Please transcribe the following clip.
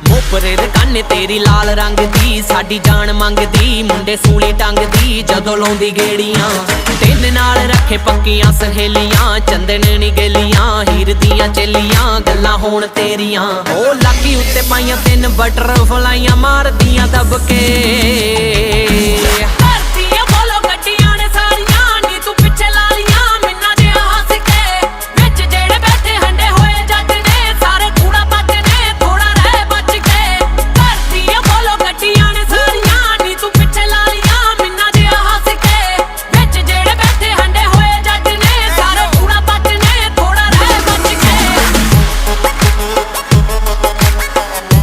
मोपरे दे कन्न तेरी लाल रंग दी साडी जान मंगदी मुंडे सूली टंगदी जदों लाउंदी गेड़ियां तिन नाल रखे पक्कियां सहेलियां चंदन नी गेलियां हीर दियां चेलियां गल्लां होण तेरियां ओ लाकी उत्ते पाइयां 3 बटरफ्लाइयां मारदियां दबके।